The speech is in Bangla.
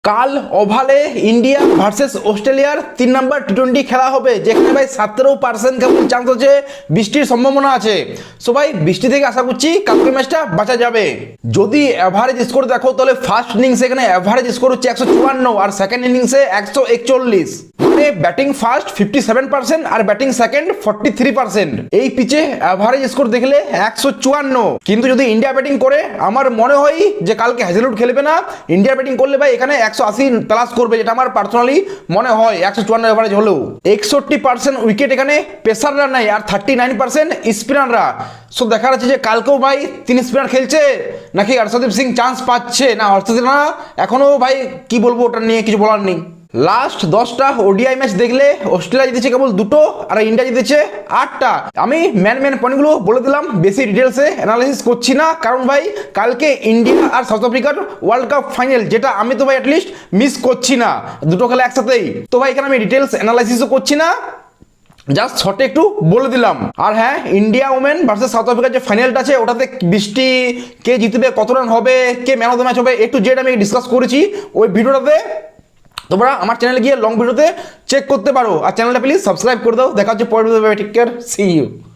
কাল ওভালে ইন্ডিয়া ভার্সেস অস্ট্রেলিয়ার 3 নম্বর টি20 খেলা হবে, যেখানে ভাই 17% কেবল চান্স আছে, বৃষ্টির সম্ভাবনা আছে। সো ভাই বৃষ্টি থেকে আশা করছি কালকে ম্যাচটা বাঁচা যাবে। যদি অ্যাভারেজ স্কোর দেখো তাহলে ফার্স্ট ইনিংসে এখানে অ্যাভারেজ স্কোর হচ্ছে 154 আর সেকেন্ড ইনিংসে 141। মানে ব্যাটিং ফার্স্ট 57% আর ব্যাটিং সেকেন্ড 43%। এই পিচে অ্যাভারেজ স্কোর দেখলে 154। কিন্তু যদি ইন্ডিয়া ব্যাটিং করে আমার মনে হয় যে কালকে হ্যাজেলউড খেলবে না। ইন্ডিয়া ব্যাটিং করলে ভাই এখানে 180 প্লাস করবে, যেটা আমার পার্সোনালি মনে হয়। 154 এভারেজ হলেও 61% উইকেট এখানে পেসাররা নাই আর 39% স্পিনাররা। সো দেখার আছে যে কালকেও ভাই 3 স্পিনার খেলছে নাকি হর্ষদীপ সিং চান্স পাচ্ছে না। হর্ষদীপ না এখনো ভাই কি বলবো, ওটা নিয়ে কিছু বলার নেই। লাস্ট 10টা ওডিআই ম্যাচ দেখলে অস্ট্রেলিয়া জিতেছে কেবল 2টো আর ইন্ডিয়া জিতেছে 8টা। আমি ম্যান পয়েন্টগুলো বলে দিলাম, বেশি ডিটেলসে অ্যানালাইসিস করছি না, কারণ ভাই কালকে ইন্ডিয়া আর সাউথ আফ্রিকার ওয়ার্ল্ড কাপ ফাইনাল, যেটা আমি তো ভাই অ্যাটলিস্ট মিস করছি না, দুটো খেলা একসাথেই। তো ভাই এখানে আমি ডিটেলস অ্যানালাইসিসও করছি না, জাস্ট শর্টে একটু বলে দিলাম। আর হ্যাঁ, ইন্ডিয়া ওমেন ভার্সেস সাউথ আফ্রিকার যে ফাইনালটা আছে ওটাতে বৃষ্টি কে জিতবে, কত রান হবে, কে ম্যান অফ দ্য ম্যাচ হবে, একটু জেড আমি ডিসকাস করেছি ওই ভিডিওটাতে। তোমরা আমার চ্যানেলে গিয়ে লং ভিডিওতে চেক করতে পারো। আর চ্যানেলটা প্লিজ সাবস্ক্রাইব করে দাও। দেখা হচ্ছে পরের ভিডিওতে। Take care, see you.